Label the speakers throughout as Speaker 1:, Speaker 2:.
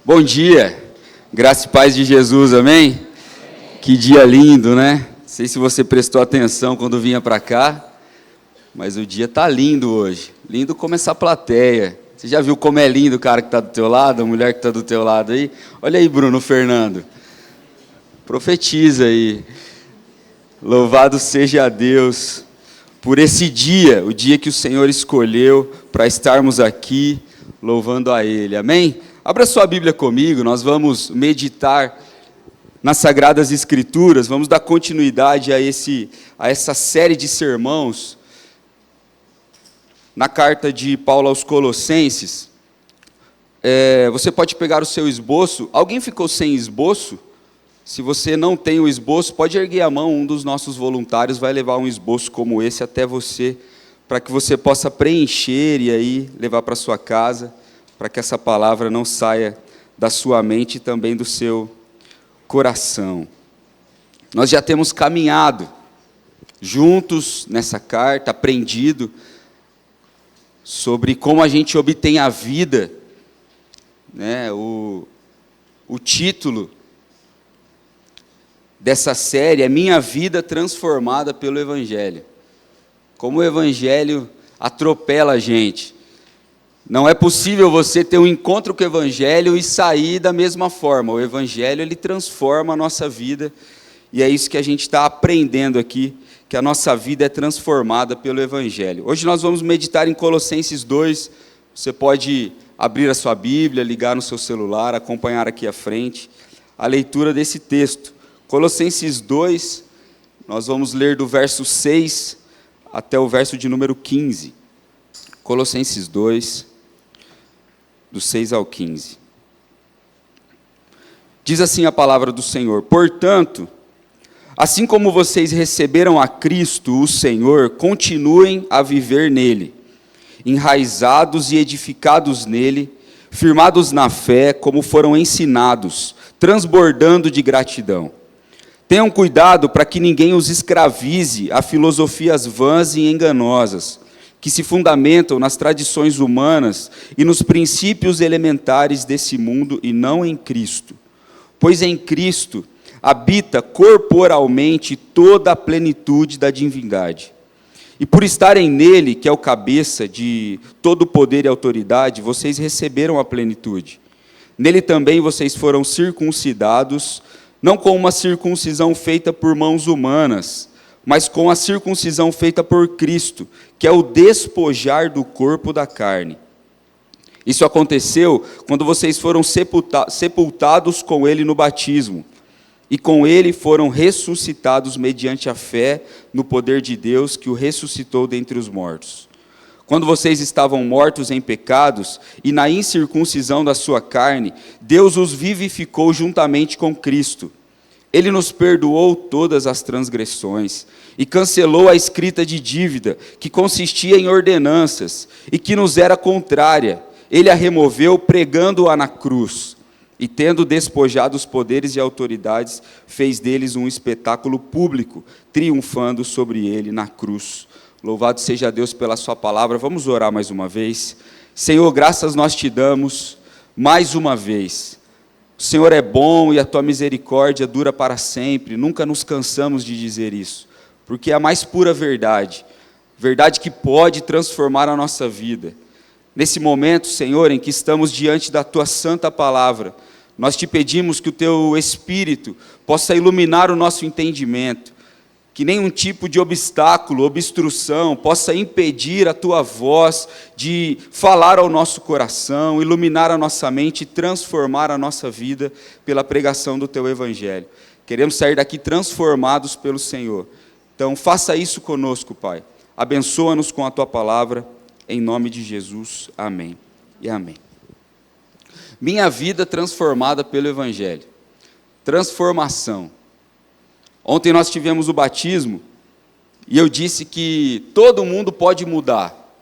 Speaker 1: Bom dia, graça e paz de Jesus, amém? Que dia lindo, né? Não sei se você prestou atenção quando vinha para cá, mas o dia tá lindo hoje. Lindo como essa plateia. Você já viu como é lindo o cara que está do teu lado, a mulher que está do teu lado aí? Olha aí, Bruno Fernando. Profetiza aí. Louvado seja Deus por esse dia, o dia que o Senhor escolheu para estarmos aqui louvando a Ele, amém? Abra sua Bíblia comigo, nós vamos meditar nas Sagradas Escrituras, vamos dar continuidade a essa série de sermãos na carta de Paulo aos Colossenses. Você pode pegar o seu esboço. Alguém ficou sem esboço? Se você não tem o esboço, pode erguer a mão, um dos nossos voluntários vai levar um esboço como esse até você, para que você possa preencher e aí levar para sua casa, para que essa palavra não saia da sua mente e também do seu coração. Nós já temos caminhado juntos nessa carta, aprendido sobre como a gente obtém a vida, né? O título dessa série é Minha Vida Transformada pelo Evangelho. Como o Evangelho atropela a gente. Não é possível você ter um encontro com o Evangelho e sair da mesma forma. O Evangelho, ele transforma a nossa vida, e é isso que a gente está aprendendo aqui, que a nossa vida é transformada pelo Evangelho. Hoje nós vamos meditar em Colossenses 2, você pode abrir a sua Bíblia, ligar no seu celular, acompanhar aqui à frente a leitura desse texto. Colossenses 2, nós vamos ler do verso 6 até o verso de número 15. Colossenses 2, do 6 ao 15. Diz assim a palavra do Senhor: Portanto, assim como vocês receberam a Cristo, o Senhor, continuem a viver nele, enraizados e edificados nele, firmados na fé, como foram ensinados, transbordando de gratidão. Tenham cuidado para que ninguém os escravize a filosofias vãs e enganosas, que se fundamentam nas tradições humanas e nos princípios elementares desse mundo e não em Cristo. Pois em Cristo habita corporalmente toda a plenitude da divindade. E por estarem nele, que é o cabeça de todo poder e autoridade, vocês receberam a plenitude. Nele também vocês foram circuncidados, não com uma circuncisão feita por mãos humanas, mas com a circuncisão feita por Cristo, que é o despojar do corpo da carne. Isso aconteceu quando vocês foram sepultados com ele no batismo, e com ele foram ressuscitados mediante a fé no poder de Deus que o ressuscitou dentre os mortos. Quando vocês estavam mortos em pecados e na incircuncisão da sua carne, Deus os vivificou juntamente com Cristo. Ele nos perdoou todas as transgressões e cancelou a escrita de dívida, que consistia em ordenanças e que nos era contrária. Ele a removeu, pregando-a na cruz. E tendo despojado os poderes e autoridades, fez deles um espetáculo público, triunfando sobre ele na cruz. Louvado seja Deus pela sua palavra. Vamos orar mais uma vez. Senhor, graças nós te damos mais uma vez. O Senhor é bom e a tua misericórdia dura para sempre. Nunca nos cansamos de dizer isso, porque é a mais pura verdade, verdade que pode transformar a nossa vida. Nesse momento, Senhor, em que estamos diante da tua santa palavra, nós te pedimos que o teu Espírito possa iluminar o nosso entendimento, que nenhum tipo de obstáculo, obstrução, possa impedir a tua voz de falar ao nosso coração, iluminar a nossa mente e transformar a nossa vida pela pregação do teu Evangelho. Queremos sair daqui transformados pelo Senhor. Então, faça isso conosco, Pai. Abençoa-nos com a tua palavra, em nome de Jesus. Amém e amém. Minha vida transformada pelo Evangelho. Transformação. Ontem nós tivemos o batismo, e eu disse que todo mundo pode mudar.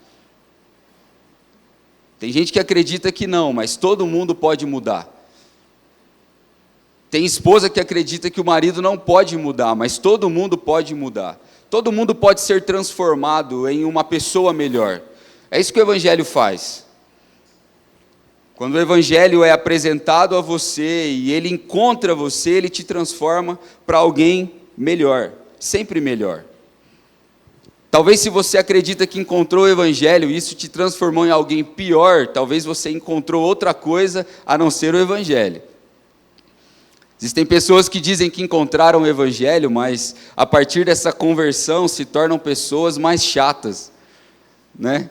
Speaker 1: Tem gente que acredita que não, mas todo mundo pode mudar. Tem esposa que acredita que o marido não pode mudar, mas todo mundo pode mudar. Todo mundo pode ser transformado em uma pessoa melhor. É isso que o Evangelho faz. Quando o Evangelho é apresentado a você e ele encontra você, ele te transforma para alguém melhor, sempre melhor. Talvez se você acredita que encontrou o Evangelho e isso te transformou em alguém pior, talvez você encontrou outra coisa a não ser o Evangelho. Existem pessoas que dizem que encontraram o Evangelho, mas a partir dessa conversão se tornam pessoas mais chatas, né?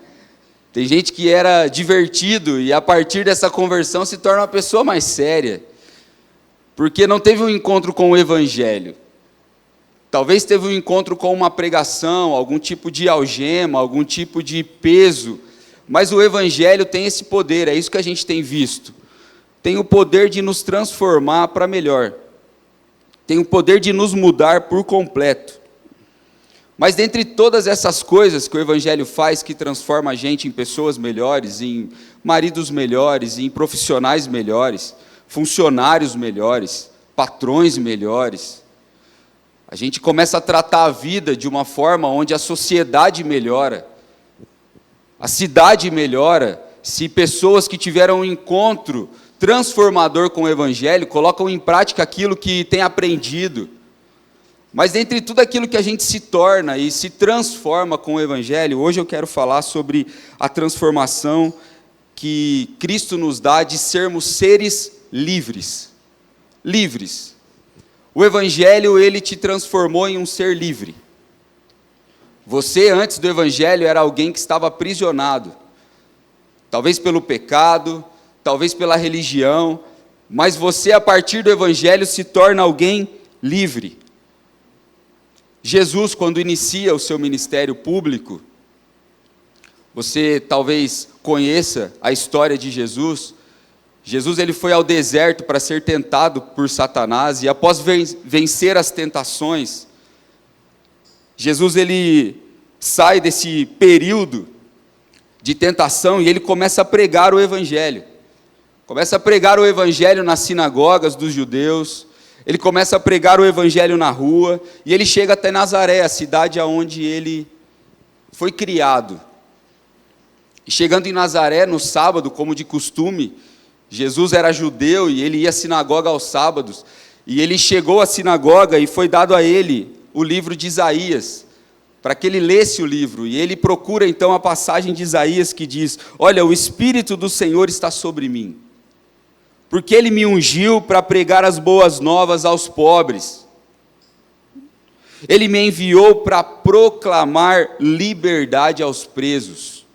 Speaker 1: Tem gente que era divertido e a partir dessa conversão se torna uma pessoa mais séria, porque não teve um encontro com o Evangelho. Talvez teve um encontro com uma pregação, algum tipo de algema, algum tipo de peso, mas o Evangelho tem esse poder, é isso que a gente tem visto. Tem o poder de nos transformar para melhor, tem o poder de nos mudar por completo. Mas dentre todas essas coisas que o Evangelho faz, que transforma a gente em pessoas melhores, em maridos melhores, em profissionais melhores, funcionários melhores, patrões melhores, a gente começa a tratar a vida de uma forma onde a sociedade melhora, a cidade melhora, se pessoas que tiveram um encontro transformador com o Evangelho colocam em prática aquilo que têm aprendido. Mas dentre tudo aquilo que a gente se torna e se transforma com o Evangelho, hoje eu quero falar sobre a transformação que Cristo nos dá de sermos seres livres. Livres. O Evangelho, ele te transformou em um ser livre. Você, antes do Evangelho, era alguém que estava aprisionado. Talvez pelo pecado, talvez pela religião, mas você, a partir do Evangelho, se torna alguém livre. Jesus, quando inicia o seu ministério público, você talvez conheça a história de Jesus. Jesus, ele foi ao deserto para ser tentado por Satanás, e após vencer as tentações, Jesus, ele sai desse período de tentação e ele começa a pregar o Evangelho. Começa a pregar o Evangelho nas sinagogas dos judeus, ele começa a pregar o Evangelho na rua, e ele chega até Nazaré, a cidade onde ele foi criado. E chegando em Nazaré, no sábado, como de costume, Jesus era judeu e ele ia à sinagoga aos sábados, e ele chegou à sinagoga e foi dado a ele o livro de Isaías, para que ele lesse o livro, e ele procura então a passagem de Isaías que diz: olha, o Espírito do Senhor está sobre mim, porque ele me ungiu para pregar as boas novas aos pobres. Ele me enviou para proclamar liberdade aos presos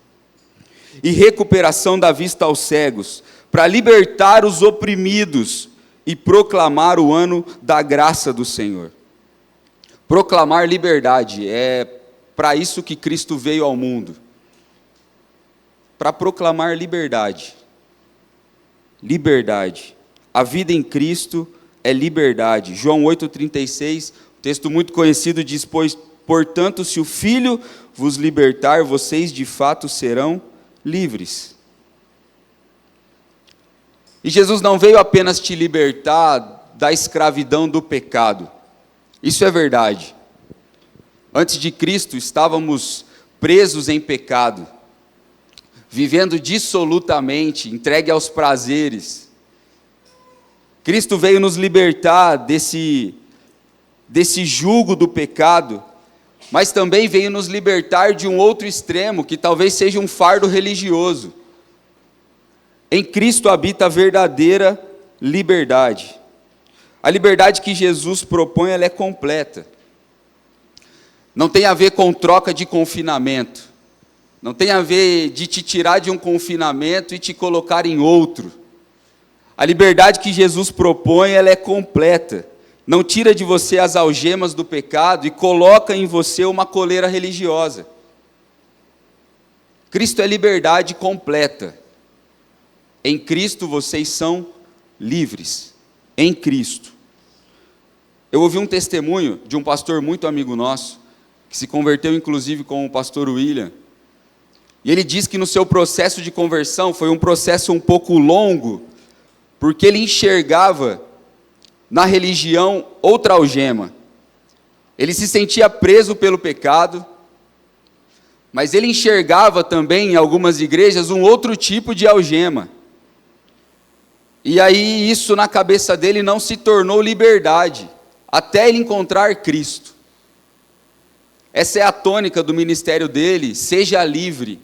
Speaker 1: e recuperação da vista aos cegos, para libertar os oprimidos e proclamar o ano da graça do Senhor. Proclamar liberdade, é para isso que Cristo veio ao mundo, para proclamar liberdade. Liberdade. A vida em Cristo é liberdade. João 8,36, texto muito conhecido, diz: pois, portanto, se o Filho vos libertar, vocês de fato serão livres. E Jesus não veio apenas te libertar da escravidão do pecado. Isso é verdade. Antes de Cristo, estávamos presos em pecado, vivendo dissolutamente, entregue aos prazeres. Cristo veio nos libertar desse jugo do pecado, mas também veio nos libertar de um outro extremo, que talvez seja um fardo religioso. Em Cristo habita a verdadeira liberdade. A liberdade que Jesus propõe, ela é completa. Não tem a ver com troca de confinamento. Não tem a ver de te tirar de um confinamento e te colocar em outro. A liberdade que Jesus propõe, ela é completa. Não tira de você as algemas do pecado e coloca em você uma coleira religiosa. Cristo é liberdade completa. Em Cristo vocês são livres. Em Cristo. Eu ouvi um testemunho de um pastor muito amigo nosso, que se converteu inclusive com o pastor William, e ele diz que no seu processo de conversão foi um processo um pouco longo, porque ele enxergava na religião outra algema. Ele se sentia preso pelo pecado, mas ele enxergava também em algumas igrejas um outro tipo de algema. E aí isso na cabeça dele não se tornou liberdade, até ele encontrar Cristo. Essa é a tônica do ministério dele, seja livre.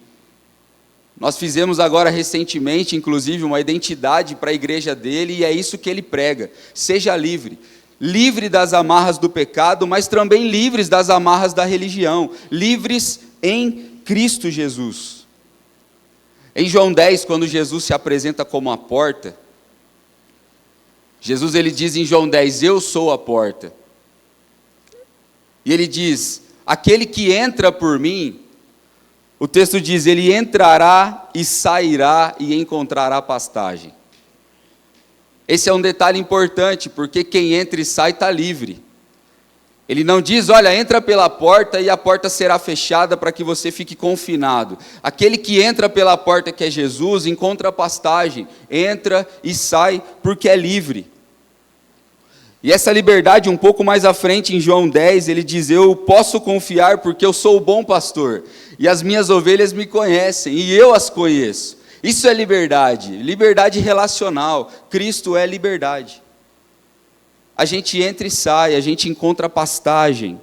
Speaker 1: Nós fizemos agora recentemente, inclusive, uma identidade para a igreja dele, e é isso que ele prega, seja livre. Livre das amarras do pecado, mas também livres das amarras da religião, livres em Cristo Jesus. Em João 10, quando Jesus se apresenta como a porta, Jesus ele diz em João 10, eu sou a porta. E ele diz, aquele que entra por mim, o texto diz, ele entrará e sairá e encontrará pastagem. Esse é um detalhe importante, porque quem entra e sai está livre. Ele não diz, olha, entra pela porta e a porta será fechada para que você fique confinado. Aquele que entra pela porta, que é Jesus, encontra pastagem, entra e sai porque é livre. E essa liberdade, um pouco mais à frente, em João 10, ele diz, eu posso confiar porque eu sou o bom pastor, e as minhas ovelhas me conhecem, e eu as conheço. Isso é liberdade, liberdade relacional. Cristo é liberdade. A gente entra e sai, a gente encontra pastagem.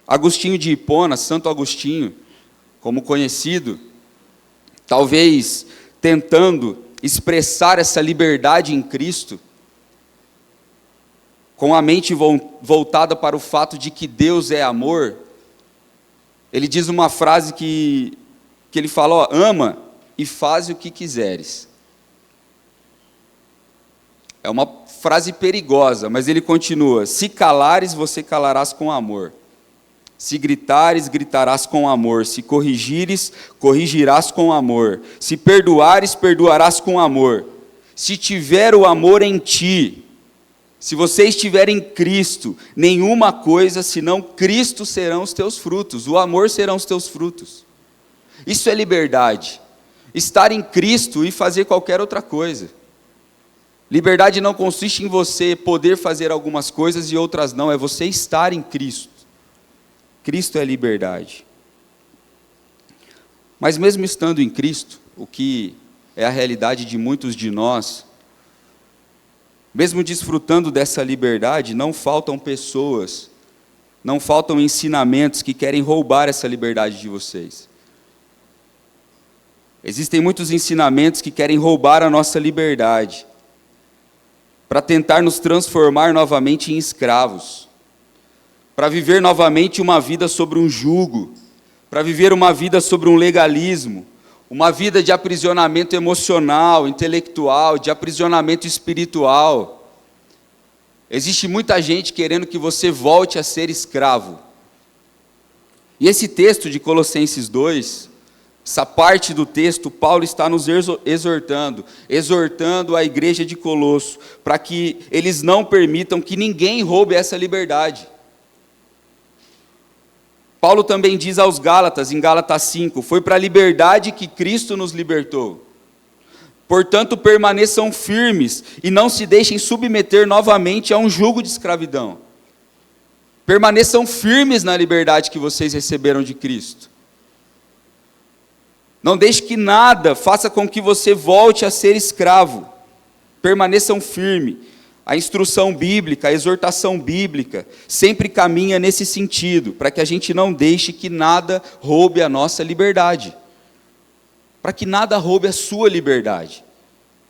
Speaker 1: Agostinho de Hipona, Santo Agostinho, como conhecido, talvez tentando expressar essa liberdade em Cristo, com a mente voltada para o fato de que Deus é amor, ele diz uma frase que ele fala, ó, ama e faz o que quiseres. É uma frase perigosa, mas ele continua, se calares, você calarás com amor. Se gritares, gritarás com amor. Se corrigires, corrigirás com amor. Se perdoares, perdoarás com amor. Se tiver o amor em ti, se você estiver em Cristo, nenhuma coisa senão Cristo serão os teus frutos, o amor serão os teus frutos. Isso é liberdade, estar em Cristo e fazer qualquer outra coisa. Liberdade não consiste em você poder fazer algumas coisas e outras não, é você estar em Cristo. Cristo é liberdade. Mas mesmo estando em Cristo, o que é a realidade de muitos de nós, mesmo desfrutando dessa liberdade, não faltam pessoas, não faltam ensinamentos que querem roubar essa liberdade de vocês. Existem muitos ensinamentos que querem roubar a nossa liberdade, para tentar nos transformar novamente em escravos, para viver novamente uma vida sobre um jugo, para viver uma vida sobre um legalismo, uma vida de aprisionamento emocional, intelectual, de aprisionamento espiritual. Existe muita gente querendo que você volte a ser escravo. E esse texto de Colossenses 2, essa parte do texto, Paulo está nos exortando a igreja de Colosso, para que eles não permitam que ninguém roube essa liberdade. Paulo também diz aos Gálatas, em Gálatas 5, foi para a liberdade que Cristo nos libertou. Portanto, permaneçam firmes e não se deixem submeter novamente a um jugo de escravidão. Permaneçam firmes na liberdade que vocês receberam de Cristo. Não deixe que nada faça com que você volte a ser escravo. Permaneçam firmes. A instrução bíblica, a exortação bíblica, sempre caminha nesse sentido, para que a gente não deixe que nada roube a nossa liberdade. Para que nada roube a sua liberdade.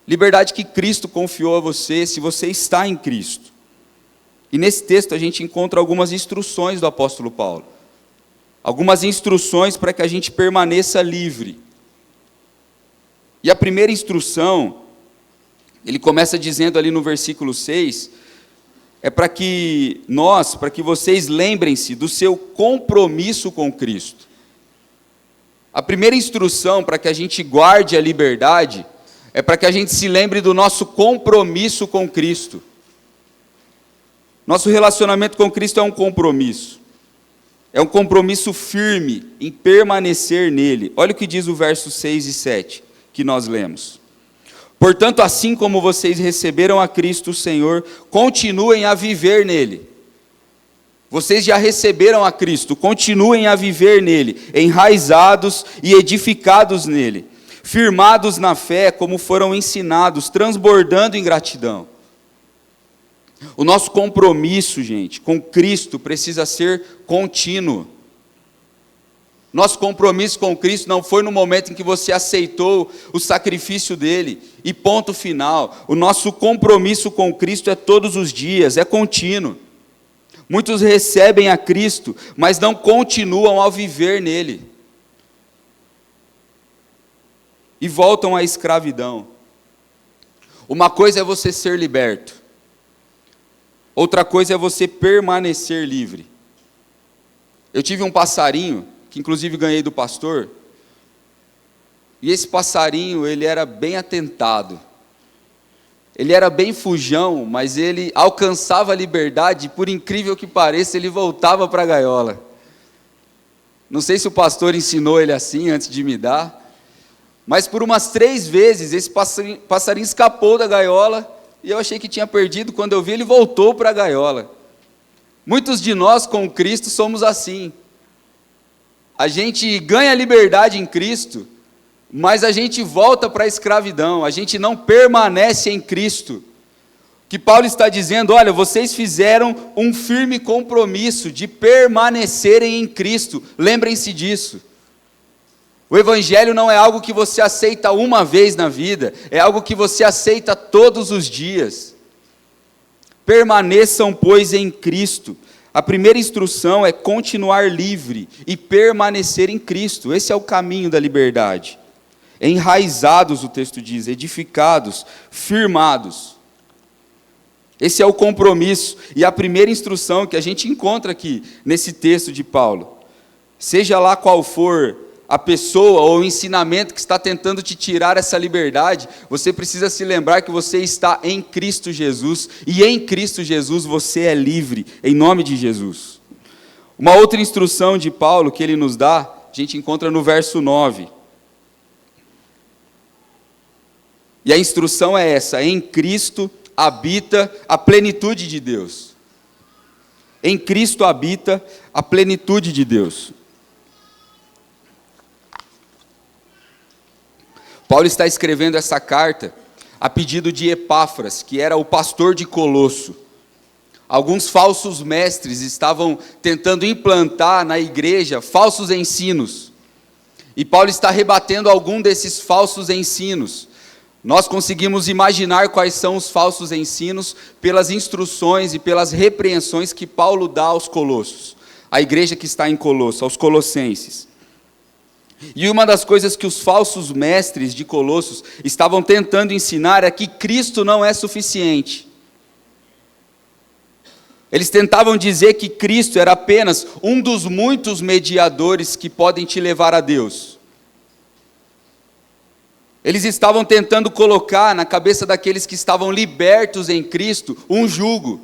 Speaker 1: Liberdade que Cristo confiou a você, se você está em Cristo. E nesse texto a gente encontra algumas instruções do apóstolo Paulo. Algumas instruções para que a gente permaneça livre. E a primeira instrução, ele começa dizendo ali no versículo 6, é para que vocês lembrem-se do seu compromisso com Cristo. A primeira instrução para que a gente guarde a liberdade, é para que a gente se lembre do nosso compromisso com Cristo. Nosso relacionamento com Cristo é um compromisso. É um compromisso firme em permanecer nele. Olha o que diz o verso 6 e 7, que nós lemos. Portanto, assim como vocês receberam a Cristo o Senhor, continuem a viver nele. Vocês já receberam a Cristo, continuem a viver nele, enraizados e edificados nele, firmados na fé, como foram ensinados, transbordando em gratidão. O nosso compromisso, gente, com Cristo precisa ser contínuo. Nosso compromisso com Cristo não foi no momento em que você aceitou o sacrifício dele e ponto final. O nosso compromisso com Cristo é todos os dias, é contínuo. Muitos recebem a Cristo, mas não continuam ao viver nele. E voltam à escravidão. Uma coisa é você ser liberto. Outra coisa é você permanecer livre. Eu tive um passarinho, que inclusive ganhei do pastor, e esse passarinho, ele era bem atentado. Ele era bem fujão, mas ele alcançava a liberdade, e por incrível que pareça, ele voltava para a gaiola. Não sei se o pastor ensinou ele assim, antes de me dar, mas por umas 3 vezes, esse passarinho escapou da gaiola, e eu achei que tinha perdido, quando eu vi, ele voltou para a gaiola. Muitos de nós, com Cristo, somos assim. A gente ganha liberdade em Cristo, mas a gente volta para a escravidão, a gente não permanece em Cristo. Que Paulo está dizendo, olha, vocês fizeram um firme compromisso de permanecerem em Cristo, lembrem-se disso. O Evangelho não é algo que você aceita uma vez na vida, é algo que você aceita todos os dias. Permaneçam, pois, em Cristo. A primeira instrução é continuar livre e permanecer em Cristo. Esse é o caminho da liberdade. Enraizados, o texto diz, edificados, firmados. Esse é o compromisso. E a primeira instrução que a gente encontra aqui, nesse texto de Paulo. Seja lá qual for a pessoa ou o ensinamento que está tentando te tirar essa liberdade, você precisa se lembrar que você está em Cristo Jesus, e em Cristo Jesus você é livre, em nome de Jesus. Uma outra instrução de Paulo que ele nos dá, a gente encontra no verso 9. E a instrução é essa: em Cristo habita a plenitude de Deus. Em Cristo habita a plenitude de Deus. Paulo está escrevendo essa carta a pedido de Epáfras, que era o pastor de Colosso. Alguns falsos mestres estavam tentando implantar na igreja falsos ensinos. E Paulo está rebatendo algum desses falsos ensinos. Nós conseguimos imaginar quais são os falsos ensinos pelas instruções e pelas repreensões que Paulo dá aos colossos, à igreja que está em Colosso, aos colossenses. E uma das coisas que os falsos mestres de Colossos estavam tentando ensinar é que Cristo não é suficiente. Eles tentavam dizer que Cristo era apenas um dos muitos mediadores que podem te levar a Deus. Eles estavam tentando colocar na cabeça daqueles que estavam libertos em Cristo um jugo.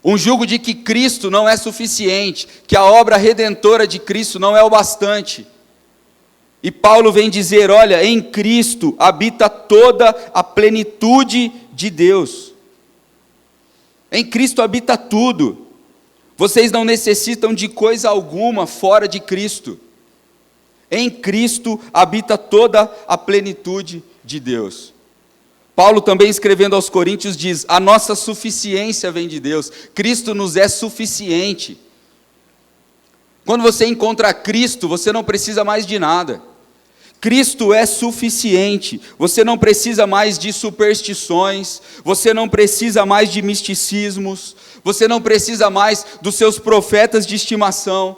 Speaker 1: Um jugo de que Cristo não é suficiente, que a obra redentora de Cristo não é o bastante. E Paulo vem dizer, olha, em Cristo habita toda a plenitude de Deus. Em Cristo habita tudo. Vocês não necessitam de coisa alguma fora de Cristo. Em Cristo habita toda a plenitude de Deus. Paulo também escrevendo aos Coríntios diz, a nossa suficiência vem de Deus, Cristo nos é suficiente. Quando você encontra Cristo, você não precisa mais de nada. Cristo é suficiente, você não precisa mais de superstições, você não precisa mais de misticismos, você não precisa mais dos seus profetas de estimação.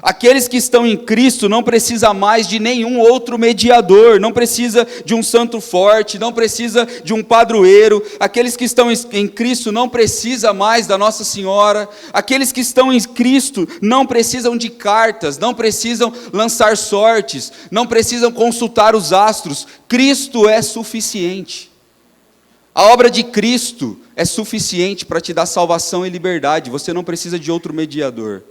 Speaker 1: Aqueles que estão em Cristo não precisa mais de nenhum outro mediador, não precisa de um santo forte, não precisa de um padroeiro. Aqueles que estão em Cristo não precisa mais da Nossa Senhora. Aqueles que estão em Cristo não precisam de cartas, não precisam lançar sortes, não precisam consultar os astros. Cristo é suficiente. A obra de Cristo é suficiente para te dar salvação e liberdade. Você não precisa de outro mediador.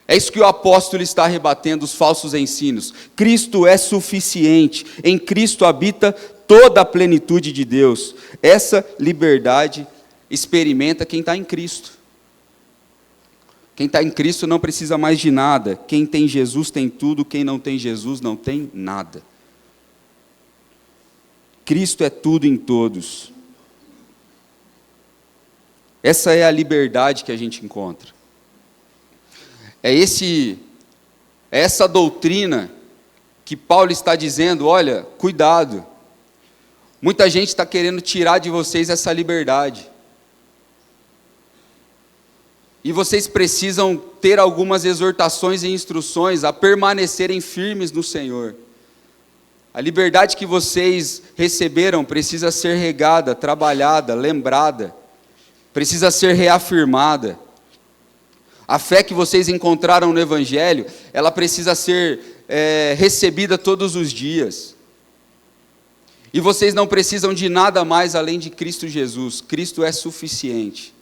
Speaker 1: É isso que o apóstolo está rebatendo, os falsos ensinos. Cristo é suficiente, em Cristo habita toda a plenitude de Deus. Essa liberdade experimenta quem está em Cristo. Quem está em Cristo não precisa mais de nada. Quem tem Jesus tem tudo, quem não tem Jesus não tem nada. Cristo é tudo em todos. Essa é a liberdade que a gente encontra. É essa doutrina que Paulo está dizendo, olha, cuidado. Muita gente está querendo tirar de vocês essa liberdade. E vocês precisam ter algumas exortações e instruções a permanecerem firmes no Senhor. A liberdade que vocês receberam precisa ser regada, trabalhada, lembrada. Precisa ser reafirmada. A fé que vocês encontraram no Evangelho, ela precisa ser recebida todos os dias. E vocês não precisam de nada mais além de Cristo Jesus. Cristo é suficiente.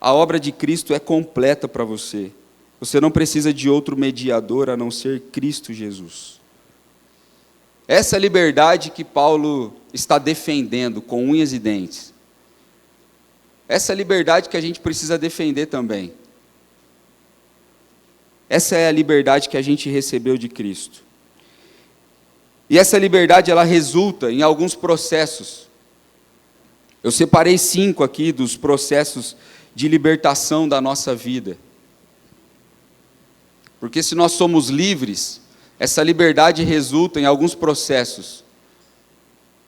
Speaker 1: A obra de Cristo é completa para você. Você não precisa de outro mediador a não ser Cristo Jesus. Essa liberdade que Paulo está defendendo com unhas e dentes. Essa liberdade que a gente precisa defender também. Essa é a liberdade que a gente recebeu de Cristo. E essa liberdade, ela resulta em alguns processos. Eu separei 5 aqui dos processos de libertação da nossa vida. Porque se nós somos livres, essa liberdade resulta em alguns processos.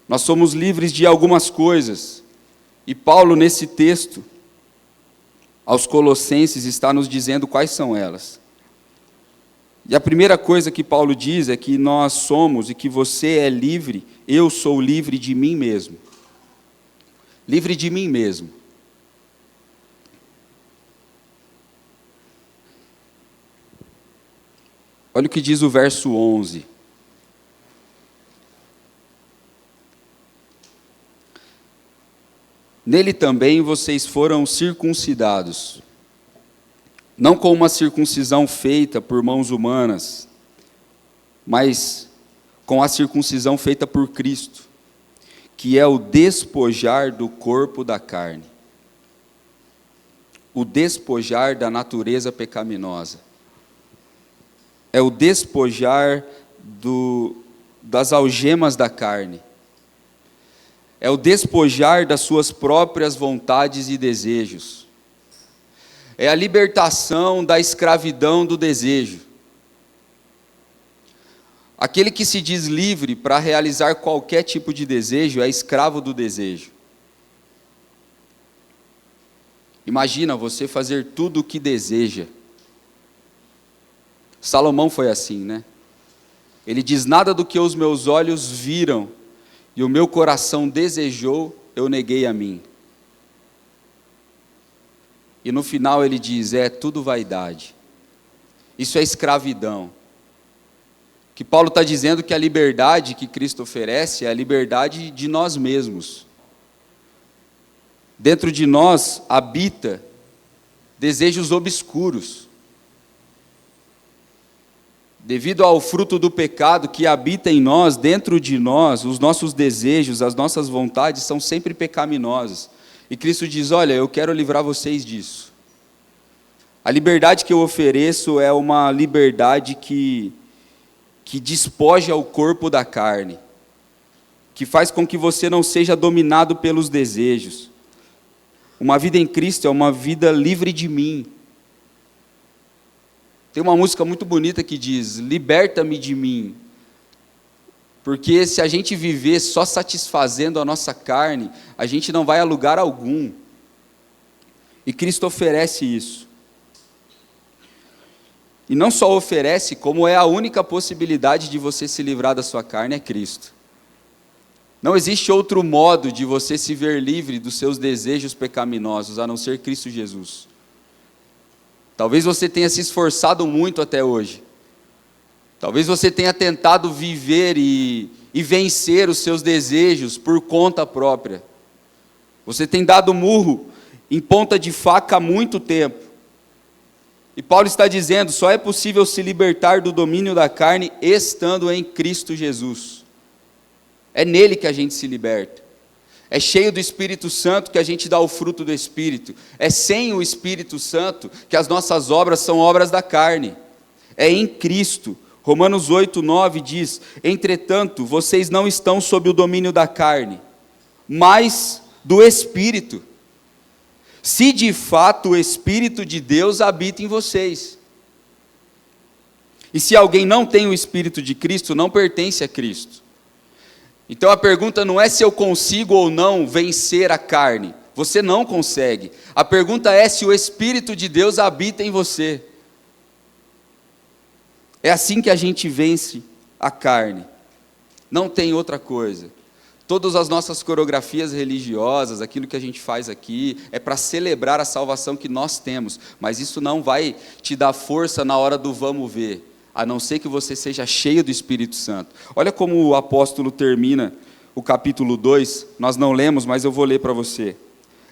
Speaker 1: Nós somos livres de algumas coisas. E Paulo, nesse texto, aos Colossenses, está nos dizendo quais são elas. E a primeira coisa que Paulo diz é que nós somos e que você é livre, eu sou livre de mim mesmo. Livre de mim mesmo. Olha o que diz o verso 11. Nele também vocês foram circuncidados, não com uma circuncisão feita por mãos humanas, mas com a circuncisão feita por Cristo, que é o despojar do corpo da carne, o despojar da natureza pecaminosa, é o despojar das algemas da carne, é o despojar das suas próprias vontades e desejos, é a libertação da escravidão do desejo. Aquele que se diz livre para realizar qualquer tipo de desejo é escravo do desejo. Imagina você fazer tudo o que deseja. Salomão foi assim, né? Ele diz, nada do que os meus olhos viram e o meu coração desejou, eu neguei a mim. E no final ele diz, é tudo vaidade. Isso é escravidão. Que Paulo está dizendo que a liberdade que Cristo oferece é a liberdade de nós mesmos. Dentro de nós habita desejos obscuros. Devido ao fruto do pecado que habita em nós, dentro de nós, os nossos desejos, as nossas vontades são sempre pecaminosas. E Cristo diz, olha, eu quero livrar vocês disso. A liberdade que eu ofereço é uma liberdade que despoja o corpo da carne, que faz com que você não seja dominado pelos desejos. Uma vida em Cristo é uma vida livre de mim. Tem uma música muito bonita que diz, liberta-me de mim. Porque se a gente viver só satisfazendo a nossa carne, a gente não vai a lugar algum. E Cristo oferece isso. E não só oferece, como é a única possibilidade de você se livrar da sua carne, é Cristo. Não existe outro modo de você se ver livre dos seus desejos pecaminosos, a não ser Cristo Jesus. Talvez você tenha se esforçado muito até hoje. Talvez você tenha tentado viver e vencer os seus desejos por conta própria. Você tem dado murro em ponta de faca há muito tempo. E Paulo está dizendo, só é possível se libertar do domínio da carne estando em Cristo Jesus. É nele que a gente se liberta. É cheio do Espírito Santo que a gente dá o fruto do Espírito. É sem o Espírito Santo que as nossas obras são obras da carne. É em Cristo. Romanos 8:9 diz: entretanto, vocês não estão sob o domínio da carne, mas do Espírito. Se de fato o Espírito de Deus habita em vocês. E se alguém não tem o Espírito de Cristo, não pertence a Cristo. Então a pergunta não é se eu consigo ou não vencer a carne. Você não consegue. A pergunta é se o Espírito de Deus habita em você. É assim que a gente vence a carne. Não tem outra coisa. Todas as nossas coreografias religiosas, aquilo que a gente faz aqui, é para celebrar a salvação que nós temos. Mas isso não vai te dar força na hora do vamos ver, a não ser que você seja cheio do Espírito Santo. Olha como o apóstolo termina o capítulo 2, nós não lemos, mas eu vou ler para você.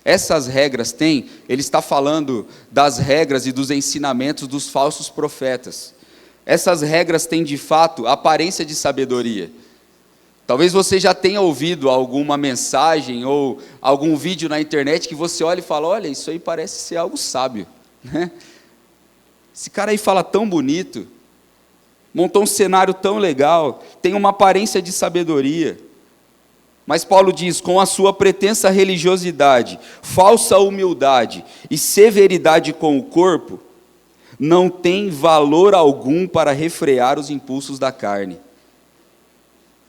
Speaker 1: Essas regras ele está falando das regras e dos ensinamentos dos falsos profetas. Essas regras têm de fato aparência de sabedoria. Talvez você já tenha ouvido alguma mensagem ou algum vídeo na internet que você olha e fala: olha, isso aí parece ser algo sábio, né? Esse cara aí fala tão bonito, montou um cenário tão legal, tem uma aparência de sabedoria. Mas Paulo diz: com a sua pretensa religiosidade, falsa humildade e severidade com o corpo, não tem valor algum para refrear os impulsos da carne.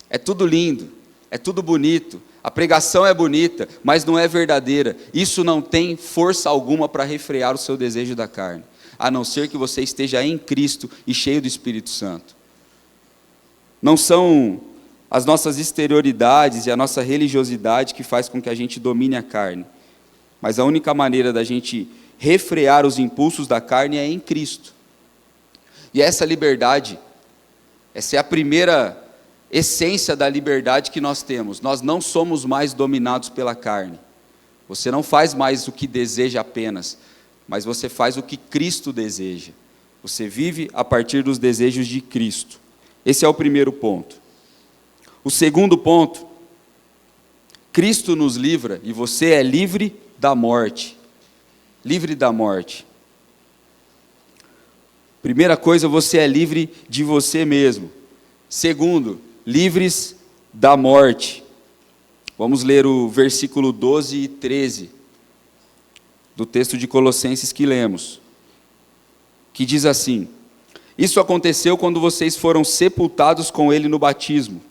Speaker 1: É tudo lindo, é tudo bonito, a pregação é bonita, mas não é verdadeira. Isso não tem força alguma para refrear o seu desejo da carne, a não ser que você esteja em Cristo e cheio do Espírito Santo. Não são as nossas exterioridades e a nossa religiosidade que faz com que a gente domine a carne, mas a única maneira da gente refrear os impulsos da carne é em Cristo. E essa liberdade, essa é a primeira essência da liberdade que nós temos. Nós não somos mais dominados pela carne. Você não faz mais o que deseja apenas, mas você faz o que Cristo deseja. Você vive a partir dos desejos de Cristo. Esse é o primeiro ponto. O segundo ponto: Cristo nos livra e você é livre da morte. Livre da morte. Primeira coisa, você é livre de você mesmo. Segundo, livres da morte. Vamos ler o versículo 12 e 13 do texto de Colossenses que lemos, que diz assim: isso aconteceu quando vocês foram sepultados com ele no batismo,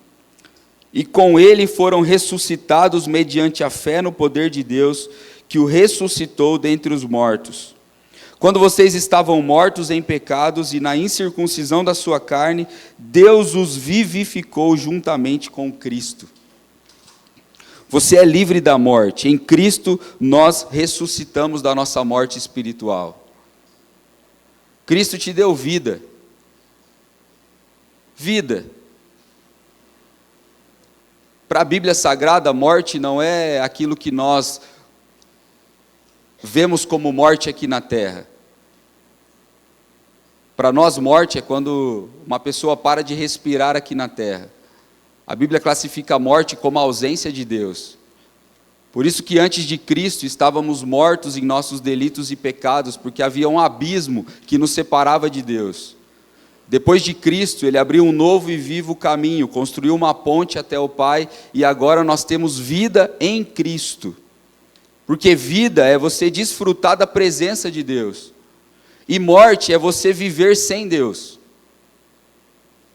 Speaker 1: e com ele foram ressuscitados mediante a fé no poder de Deus, que o ressuscitou dentre os mortos. Quando vocês estavam mortos em pecados e na incircuncisão da sua carne, Deus os vivificou juntamente com Cristo. Você é livre da morte. Em Cristo nós ressuscitamos da nossa morte espiritual. Cristo te deu vida. Vida. Para a Bíblia Sagrada, a morte não é aquilo que nós vemos como morte aqui na terra. Para nós, morte é quando uma pessoa para de respirar aqui na terra. A Bíblia classifica a morte como a ausência de Deus. Por isso que antes de Cristo estávamos mortos em nossos delitos e pecados, porque havia um abismo que nos separava de Deus. Depois de Cristo, Ele abriu um novo e vivo caminho, construiu uma ponte até o Pai, e agora nós temos vida em Cristo. Porque vida é você desfrutar da presença de Deus. E morte é você viver sem Deus.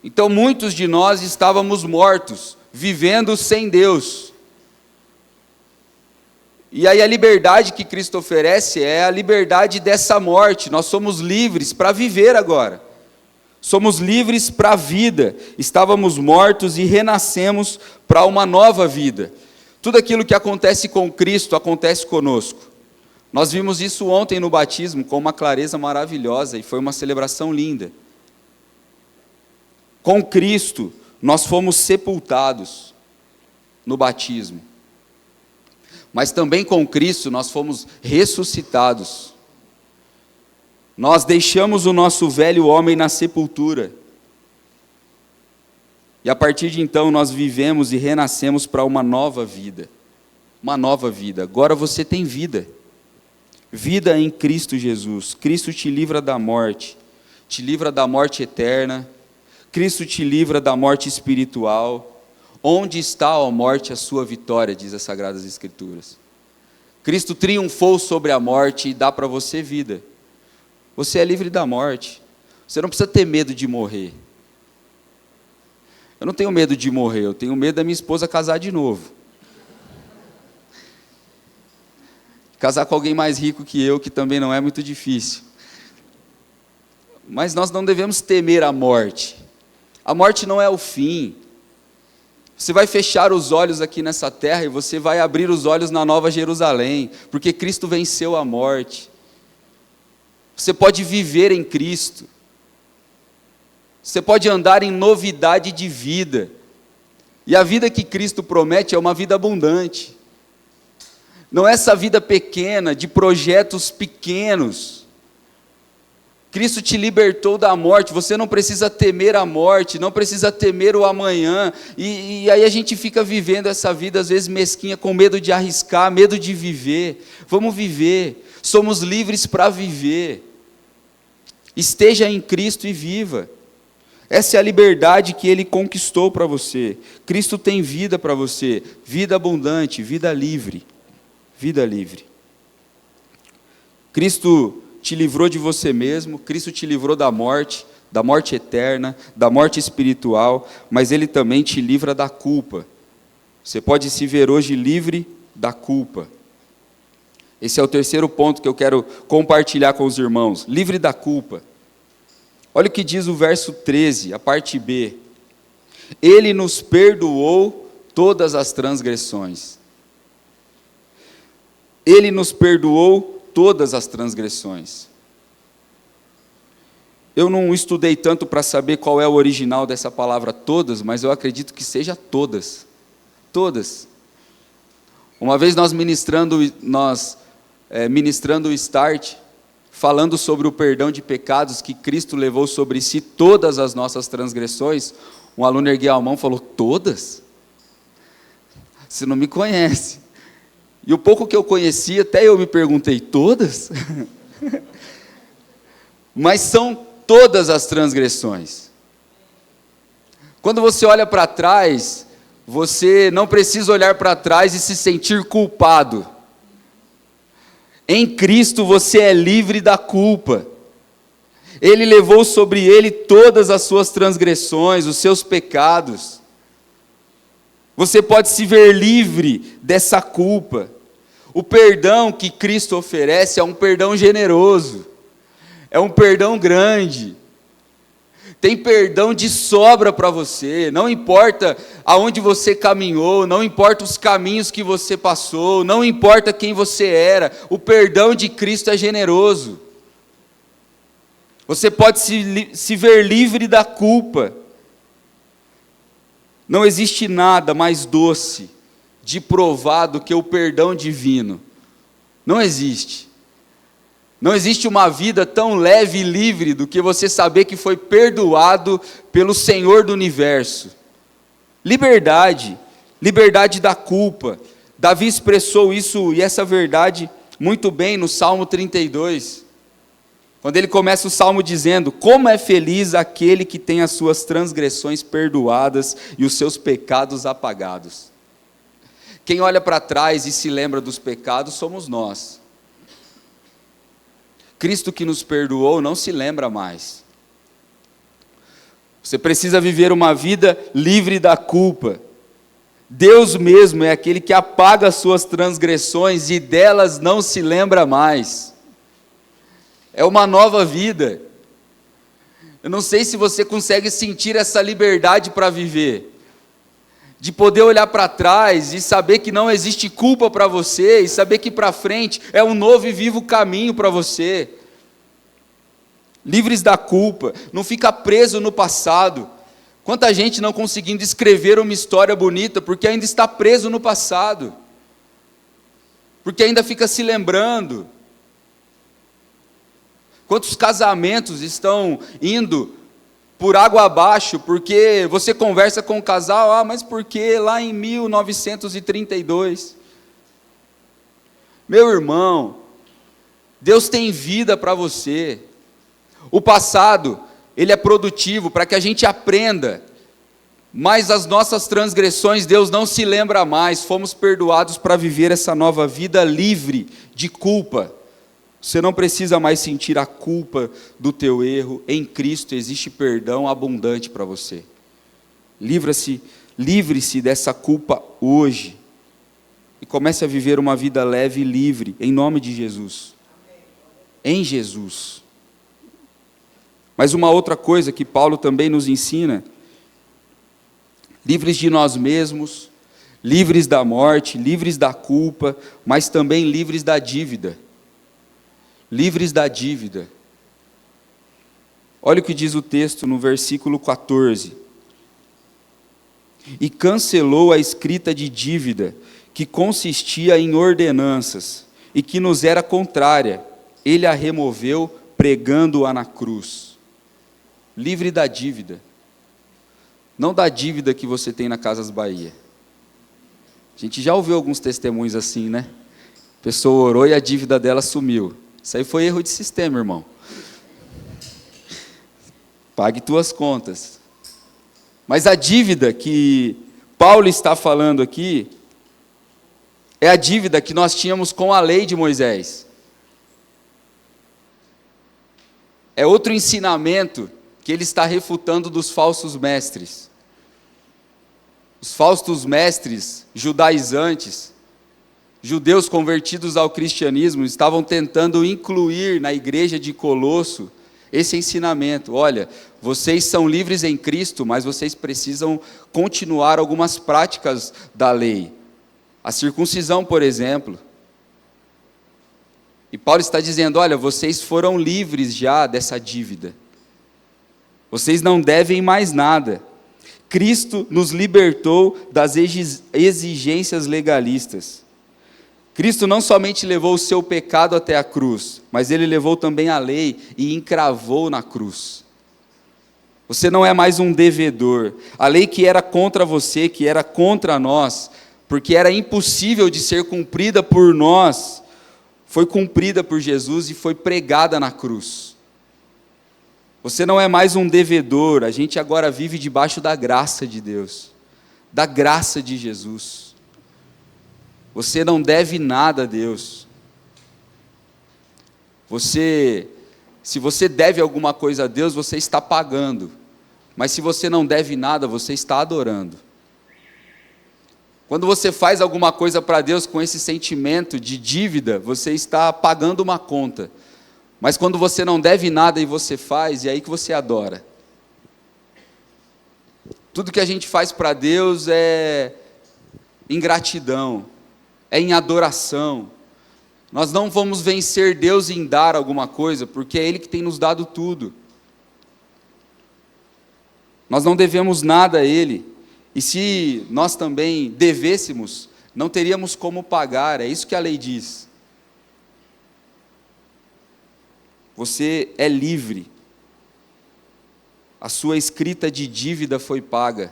Speaker 1: Então muitos de nós estávamos mortos, vivendo sem Deus. E aí a liberdade que Cristo oferece é a liberdade dessa morte. Nós somos livres para viver agora. Somos livres para a vida. Estávamos mortos e renascemos para uma nova vida. Tudo aquilo que acontece com Cristo acontece conosco. Nós vimos isso ontem no batismo com uma clareza maravilhosa e foi uma celebração linda. Com Cristo, nós fomos sepultados no batismo. Mas também com Cristo nós fomos ressuscitados. Nós deixamos o nosso velho homem na sepultura. E a partir de então nós vivemos e renascemos para uma nova vida. uma nova vida. Agora você tem vida. Vida em Cristo Jesus. Cristo te livra da morte eterna. Cristo te livra da morte espiritual. Onde está, ó morte, a sua vitória, diz as Sagradas Escrituras. Cristo triunfou sobre a morte e dá para você vida. Você é livre da morte. Você não precisa ter medo de morrer. Eu não tenho medo de morrer, eu tenho medo da minha esposa casar de novo. Casar com alguém mais rico que eu, que também não é muito difícil. Mas nós não devemos temer a morte. A morte não é o fim. Você vai fechar os olhos aqui nessa terra e você vai abrir os olhos na Nova Jerusalém, porque Cristo venceu a morte. Você pode viver em Cristo. Você pode andar em novidade de vida. E a vida que Cristo promete é uma vida abundante. Não é essa vida pequena, de projetos pequenos. Cristo te libertou da morte, você não precisa temer a morte, não precisa temer o amanhã, e aí a gente fica vivendo essa vida às vezes mesquinha, com medo de arriscar, medo de viver. Vamos viver, somos livres para viver. Esteja em Cristo e viva. Essa é a liberdade que Ele conquistou para você. Cristo tem vida para você, vida abundante, vida livre. Vida livre. Cristo te livrou de você mesmo, Cristo te livrou da morte eterna, da morte espiritual, mas Ele também te livra da culpa. Você pode se ver hoje livre da culpa. Esse é o terceiro ponto que eu quero compartilhar com os irmãos, livre da culpa. Olha o que diz o verso 13, a parte B. Ele nos perdoou todas as transgressões. Ele nos perdoou todas as transgressões. Eu não estudei tanto para saber qual é o original dessa palavra todas, mas eu acredito que seja todas. Todas. Uma vez nós ministrando o Start, falando sobre o perdão de pecados, que Cristo levou sobre si todas as nossas transgressões, um aluno ergueu a mão e falou, todas? Você não me conhece. E o pouco que eu conhecia, até eu me perguntei, todas? Mas são todas as transgressões. Quando você olha para trás, você não precisa olhar para trás e se sentir culpado. Em Cristo você é livre da culpa. Ele levou sobre Ele todas as suas transgressões, os seus pecados. Você pode se ver livre dessa culpa. O perdão que Cristo oferece é um perdão generoso, é um perdão grande. Tem perdão de sobra para você, não importa aonde você caminhou, não importa os caminhos que você passou, não importa quem você era, o perdão de Cristo é generoso. Você pode se ver livre da culpa. Não existe nada mais doce de provar do que o perdão divino. Não existe. Não existe uma vida tão leve e livre do que você saber que foi perdoado pelo Senhor do universo. Liberdade, liberdade da culpa. Davi expressou isso e essa verdade muito bem no Salmo 32. Quando ele começa o Salmo dizendo, como é feliz aquele que tem as suas transgressões perdoadas e os seus pecados apagados. Quem olha para trás e se lembra dos pecados somos nós. Cristo que nos perdoou não se lembra mais. Você precisa viver uma vida livre da culpa. Deus mesmo é aquele que apaga as suas transgressões e delas não se lembra mais. É uma nova vida. Eu não sei se você consegue sentir essa liberdade para viver. De poder olhar para trás e saber que não existe culpa para você, e saber que para frente é um novo e vivo caminho para você. Livres da culpa, não fica preso no passado. Quanta gente não conseguindo escrever uma história bonita, porque ainda está preso no passado. Porque ainda fica se lembrando. Quantos casamentos estão indo por água abaixo, porque você conversa com o casal, mas porque lá em 1932, Meu irmão, Deus tem vida para você. O passado, ele é produtivo para que a gente aprenda, mas as nossas transgressões Deus não se lembra mais. Fomos perdoados para viver essa nova vida livre de culpa. Você não precisa mais sentir a culpa do teu erro. Em Cristo existe perdão abundante para você. Livre-se dessa culpa hoje e comece a viver uma vida leve e livre, em nome de Jesus. Em Jesus. Mas uma outra coisa que Paulo também nos ensina: livres de nós mesmos, livres da morte, livres da culpa, mas também livres da dívida. Livres da dívida. Olha o que diz o texto no versículo 14. E cancelou a escrita de dívida, que consistia em ordenanças, e que nos era contrária. Ele a removeu, pregando-a na cruz. Livre da dívida. Não da dívida que você tem na Casas Bahia. A gente já ouviu alguns testemunhos assim, né? A pessoa orou e a dívida dela sumiu. Isso aí foi erro de sistema, irmão. Pague tuas contas. Mas a dívida que Paulo está falando aqui é a dívida que nós tínhamos com a lei de Moisés. É outro ensinamento que ele está refutando dos falsos mestres. Os falsos mestres judaizantes, judeus convertidos ao cristianismo, estavam tentando incluir na igreja de Colosso esse ensinamento. Olha, vocês são livres em Cristo, mas vocês precisam continuar algumas práticas da lei. A circuncisão, por exemplo. E Paulo está dizendo, olha, vocês foram livres já dessa dívida. Vocês não devem mais nada. Cristo nos libertou das exigências legalistas. Cristo não somente levou o seu pecado até a cruz, mas ele levou também a lei e encravou na cruz. Você não é mais um devedor. A lei que era contra você, que era contra nós, porque era impossível de ser cumprida por nós, foi cumprida por Jesus e foi pregada na cruz. Você não é mais um devedor, a gente agora vive debaixo da graça de Deus, da graça de Jesus. Você não deve nada a Deus. Se você deve alguma coisa a Deus, você está pagando. Mas se você não deve nada, você está adorando. Quando você faz alguma coisa para Deus com esse sentimento de dívida, você está pagando uma conta. Mas quando você não deve nada e você faz, é aí que você adora. Tudo que a gente faz para Deus é em gratidão, é em adoração. Nós não vamos vencer Deus em dar alguma coisa, porque é Ele que tem nos dado tudo. Nós não devemos nada a Ele, e se nós também devêssemos, não teríamos como pagar, é isso que a lei diz. Você é livre, a sua escrita de dívida foi paga.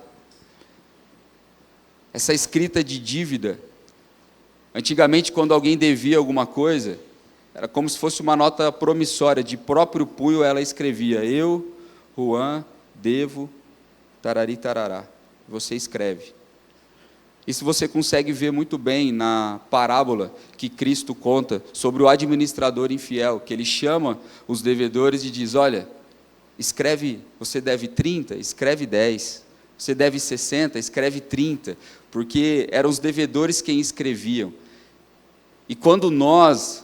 Speaker 1: Essa escrita de dívida, antigamente quando alguém devia alguma coisa, era como se fosse uma nota promissória, de próprio punho ela escrevia, eu, Juan, devo, tarari, tarará. Você escreve. Isso você consegue ver muito bem na parábola que Cristo conta sobre o administrador infiel, que ele chama os devedores e diz, olha, escreve, você deve 30, escreve 10, você deve 60, escreve 30, porque eram os devedores quem escreviam. E quando nós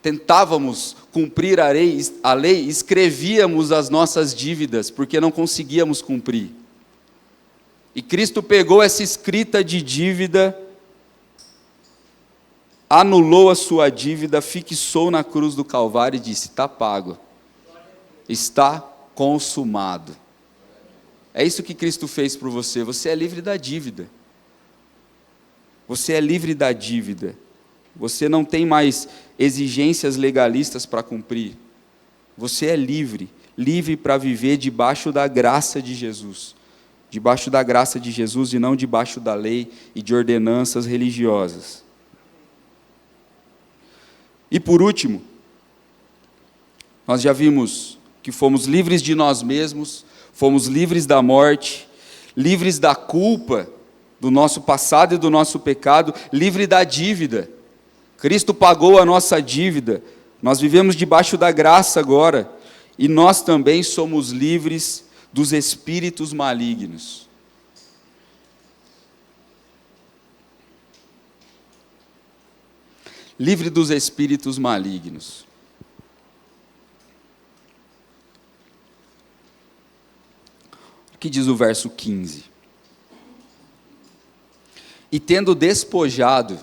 Speaker 1: tentávamos cumprir a lei, escrevíamos as nossas dívidas, porque não conseguíamos cumprir. E Cristo pegou essa escrita de dívida, anulou a sua dívida, fixou na cruz do Calvário e disse, está pago, está consumado. É isso que Cristo fez por você, você é livre da dívida. Você é livre da dívida. Você não tem mais exigências legalistas para cumprir. Você é livre, livre para viver debaixo da graça de Jesus. Debaixo da graça de Jesus e não debaixo da lei e de ordenanças religiosas. E por último, nós já vimos que fomos livres de nós mesmos, fomos livres da morte, livres da culpa do nosso passado e do nosso pecado, livre da dívida. Cristo pagou a nossa dívida, nós vivemos debaixo da graça agora, e nós também somos livres dos espíritos malignos. Livre dos espíritos malignos. O que diz o verso 15? E tendo despojado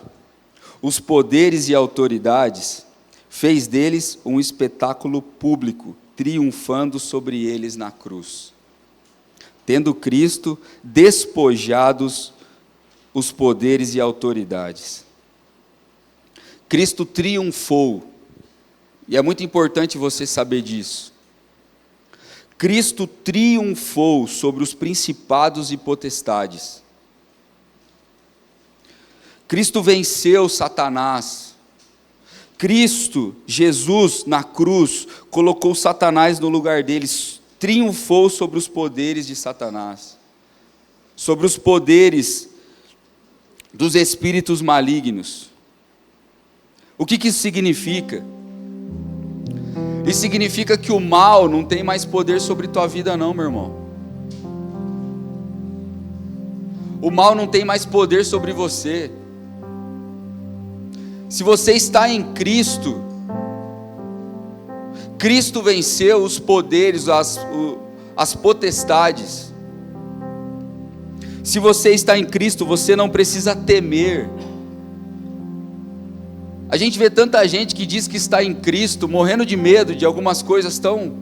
Speaker 1: os poderes e autoridades, fez deles um espetáculo público, triunfando sobre eles na cruz. Tendo Cristo despojados os poderes e autoridades. Cristo triunfou, e é muito importante você saber disso. Cristo triunfou sobre os principados e potestades. Cristo venceu Satanás. Cristo, Jesus, na cruz, colocou Satanás no lugar deles, triunfou sobre os poderes de Satanás, sobre os poderes dos espíritos malignos. O que isso significa? Isso significa que o mal não tem mais poder sobre tua vida não, meu irmão. O mal não tem mais poder sobre você. Se você está em Cristo, Cristo venceu os poderes, as potestades. Se você está em Cristo, você não precisa temer. A gente vê tanta gente que diz que está em Cristo, morrendo de medo de algumas coisas tão...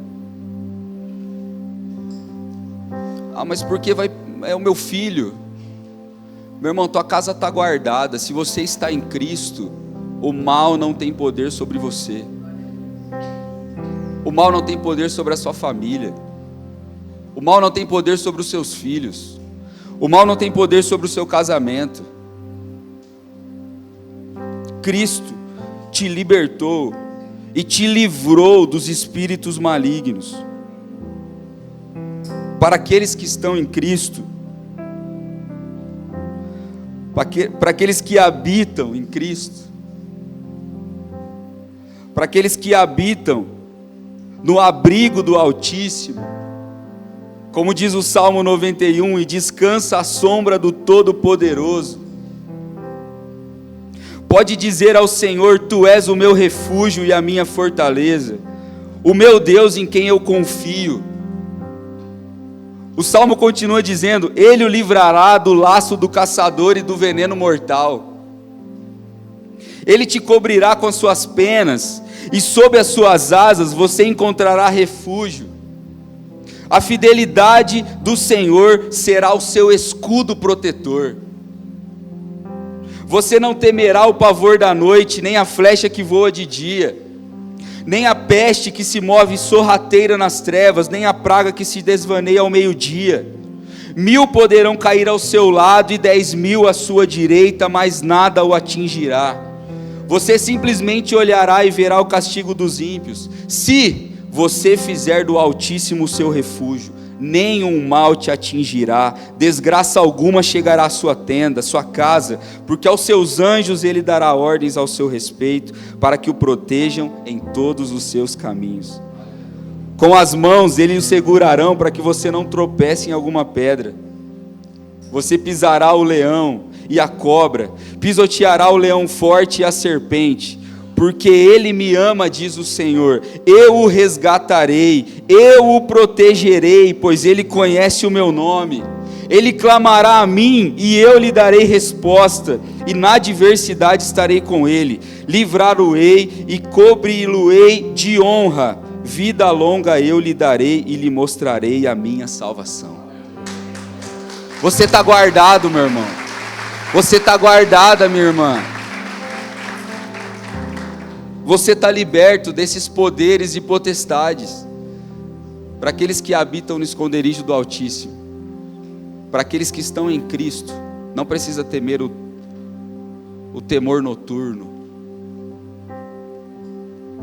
Speaker 1: mas porque é o meu filho. Meu irmão, tua casa está guardada. Se você está em Cristo, o mal não tem poder sobre você. O mal não tem poder sobre a sua família. O mal não tem poder sobre os seus filhos. O mal não tem poder sobre o seu casamento. Cristo te libertou e te livrou dos espíritos malignos. Para aqueles que estão em Cristo, para aqueles que habitam em Cristo, para aqueles que habitam no abrigo do Altíssimo, como diz o Salmo 91, e descansa à sombra do Todo-Poderoso. Pode dizer ao Senhor: Tu és o meu refúgio e a minha fortaleza, o meu Deus em quem eu confio. O Salmo continua dizendo: Ele o livrará do laço do caçador e do veneno mortal. Ele te cobrirá com as suas penas, e sob as suas asas você encontrará refúgio. A fidelidade do Senhor será o seu escudo protetor. Você não temerá o pavor da noite, nem a flecha que voa de dia, nem a peste que se move sorrateira nas trevas, nem a praga que se desvaneia ao meio-dia. 1000 poderão cair ao seu lado e 10.000 à sua direita, mas nada o atingirá. Você simplesmente olhará e verá o castigo dos ímpios. Se você fizer do Altíssimo o seu refúgio, nenhum mal te atingirá, desgraça alguma chegará à sua tenda, à sua casa, porque aos seus anjos ele dará ordens ao seu respeito, para que o protejam em todos os seus caminhos. Com as mãos eles o segurarão, para que você não tropece em alguma pedra. Você pisará o leão e a cobra, pisoteará o leão forte e a serpente. Porque ele me ama, diz o Senhor, eu o resgatarei, eu o protegerei, pois ele conhece o meu nome. Ele clamará a mim e eu lhe darei resposta, e na adversidade estarei com ele. Livrá-lo-ei e cobri-lo-ei de honra. Vida longa eu lhe darei e lhe mostrarei a minha salvação. Você está guardado, meu irmão. Você está guardada, minha irmã. Você está liberto desses poderes e potestades. Para aqueles que habitam no esconderijo do Altíssimo, para aqueles que estão em Cristo, não precisa temer o temor noturno.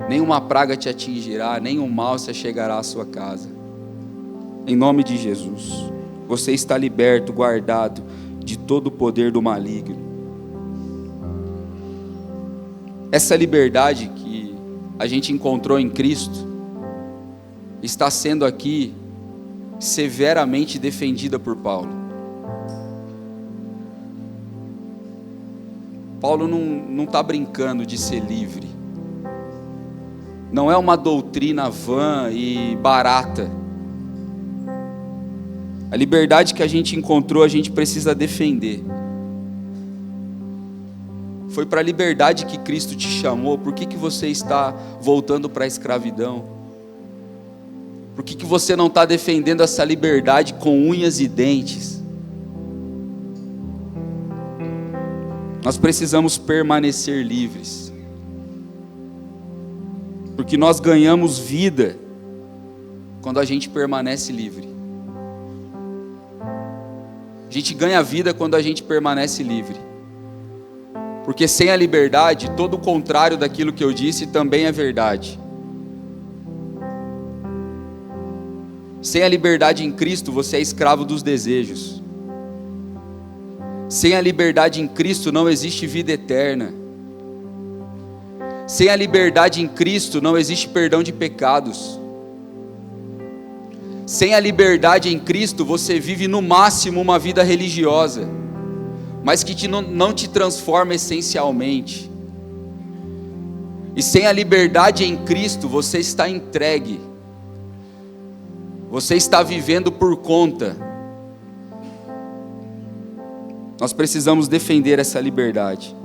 Speaker 1: nenhuma praga te atingirá, nenhum mal se achegará à sua casa. Em nome de Jesus, você está liberto, guardado de todo o poder do maligno. Essa liberdade que a gente encontrou em Cristo está sendo aqui severamente defendida por Paulo. Paulo não está brincando de ser livre. Não é uma doutrina vã e barata. A liberdade que a gente encontrou, a gente precisa defender. Foi para a liberdade que Cristo te chamou. Por que você está voltando para a escravidão? Por que você não está defendendo essa liberdade com unhas e dentes? Nós precisamos permanecer livres, porque nós ganhamos vida quando a gente permanece livre. A gente ganha vida quando a gente permanece livre, porque sem a liberdade, todo o contrário daquilo que eu disse também é verdade. Sem a liberdade em Cristo, você é escravo dos desejos. Sem a liberdade em Cristo não existe vida eterna. Sem a liberdade em Cristo não existe perdão de pecados. Sem a liberdade em Cristo você vive no máximo uma vida religiosa, mas que não te transforma essencialmente. E sem a liberdade em Cristo você está entregue. Você está vivendo por conta. Nós precisamos defender essa liberdade.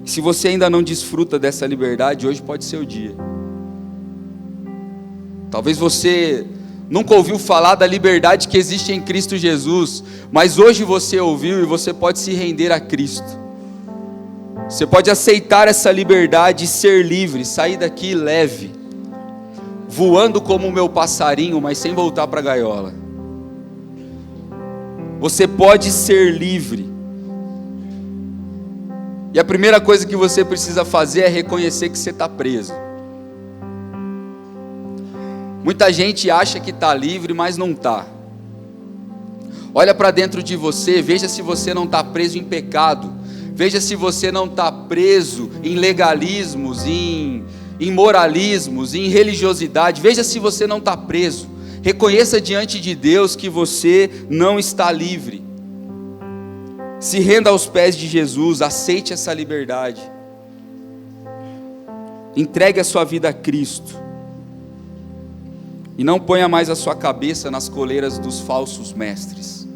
Speaker 1: Se você ainda não desfruta dessa liberdade, hoje pode ser o dia. Talvez você nunca ouviu falar da liberdade que existe em Cristo Jesus, mas hoje você ouviu e você pode se render a Cristo. Você pode aceitar essa liberdade e ser livre, sair daqui leve, voando como o meu passarinho, mas sem voltar para a gaiola. Você pode ser livre. E a primeira coisa que você precisa fazer é reconhecer que você está preso. Muita gente acha que está livre, mas não está. Olha para dentro de você, veja se você não está preso em pecado. Veja se você não está preso em legalismos, em moralismos, em religiosidade. Veja se você não está preso. Reconheça diante de Deus que você não está livre. Se renda aos pés de Jesus, aceite essa liberdade. Entregue a sua vida a Cristo. E não ponha mais a sua cabeça nas coleiras dos falsos mestres.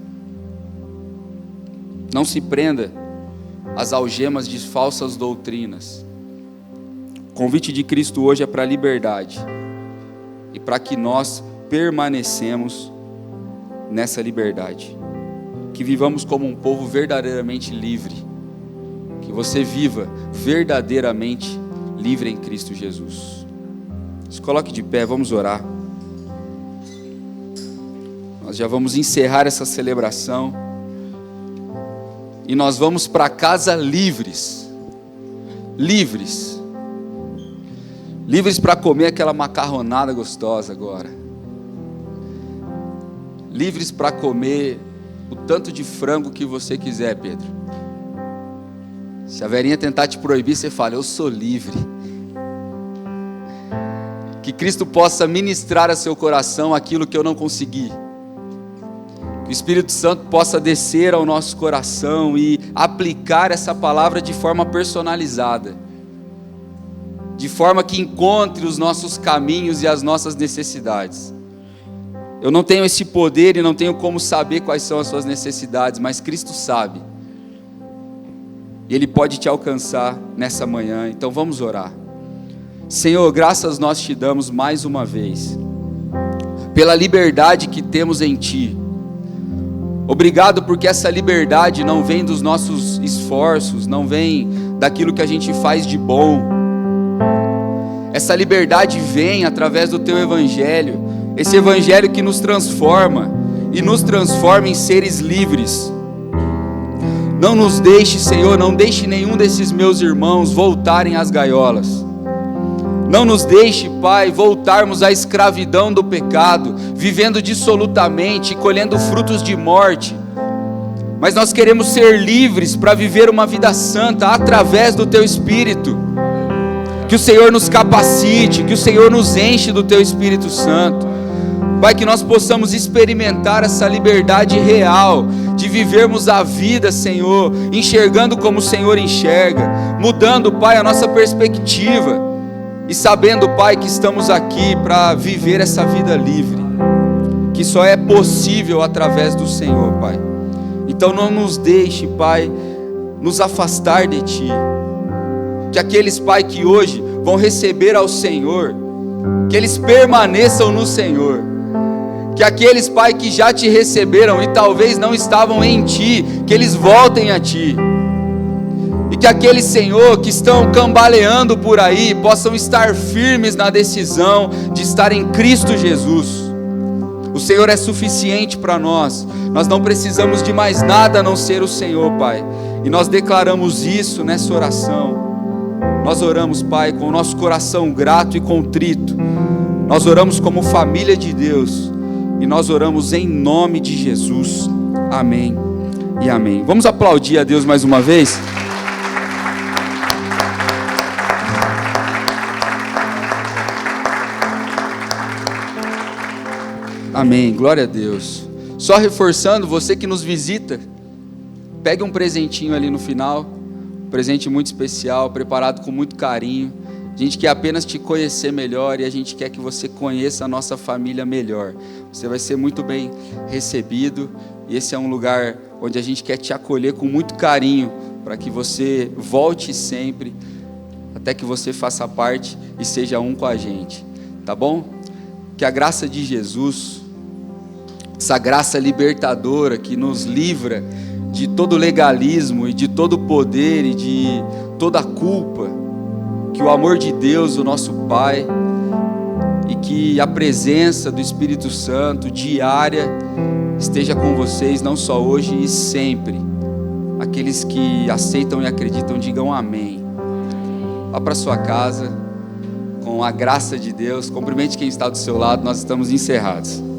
Speaker 1: Não se prenda às algemas de falsas doutrinas. O convite de Cristo hoje é para a liberdade. E para que nós permanecemos nessa liberdade, que vivamos como um povo verdadeiramente livre, que você viva verdadeiramente livre em Cristo Jesus. Se coloque de pé, vamos orar. Nós já vamos encerrar essa celebração e nós vamos para casa livres, livres para comer aquela macarronada gostosa agora. Livres para comer o tanto de frango que você quiser, Pedro. Se a Verinha tentar te proibir, você fala: eu sou livre. Que Cristo possa ministrar a seu coração aquilo que eu não consegui. Que o Espírito Santo possa descer ao nosso coração e aplicar essa palavra de forma personalizada, de forma que encontre os nossos caminhos e as nossas necessidades. Eu não tenho esse poder e não tenho como saber quais são as suas necessidades, mas Cristo sabe. E Ele pode te alcançar nessa manhã. Então vamos orar. Senhor, graças nós te damos mais uma vez, pela liberdade que temos em Ti. Obrigado porque essa liberdade não vem dos nossos esforços, não vem daquilo que a gente faz de bom. Essa liberdade vem através do Teu Evangelho. Esse Evangelho que nos transforma e nos transforma em seres livres. Não nos deixe, Senhor, não deixe nenhum desses meus irmãos voltarem às gaiolas. Não nos deixe, Pai, voltarmos à escravidão do pecado, vivendo dissolutamente, colhendo frutos de morte. Mas nós queremos ser livres para viver uma vida santa através do Teu Espírito. Que o Senhor nos capacite, que o Senhor nos enche do Teu Espírito Santo. Pai, que nós possamos experimentar essa liberdade real de vivermos a vida, Senhor, enxergando como o Senhor enxerga, mudando, Pai, a nossa perspectiva e sabendo, Pai, que estamos aqui para viver essa vida livre, que só é possível através do Senhor, Pai. Então não nos deixe, Pai, nos afastar de Ti. Que aqueles, Pai, que hoje vão receber ao Senhor, que eles permaneçam no Senhor. Que aqueles, Pai, que já Te receberam e talvez não estavam em Ti, que eles voltem a Ti. E que aqueles, Senhor, que estão cambaleando por aí, possam estar firmes na decisão de estar em Cristo Jesus. O Senhor é suficiente para nós. Nós não precisamos de mais nada a não ser o Senhor, Pai. E nós declaramos isso nessa oração. Nós oramos, Pai, com o nosso coração grato e contrito. Nós oramos como família de Deus. E nós oramos em nome de Jesus. Amém e amém. Vamos aplaudir a Deus mais uma vez? Amém, glória a Deus. Só reforçando, você que nos visita, pegue um presentinho ali no final. Um presente muito especial, preparado com muito carinho. A gente quer apenas te conhecer melhor e a gente quer que você conheça a nossa família melhor. Você vai ser muito bem recebido e esse é um lugar onde a gente quer te acolher com muito carinho para que você volte sempre, até que você faça parte e seja um com a gente, tá bom? Que a graça de Jesus, essa graça libertadora que nos livra de todo legalismo e de todo poder e de toda culpa, que o amor de Deus, o nosso Pai, e que a presença do Espírito Santo diária esteja com vocês, não só hoje e sempre. Aqueles que aceitam e acreditam, digam amém. Vá para sua casa, com a graça de Deus, cumprimente quem está do seu lado, nós estamos encerrados.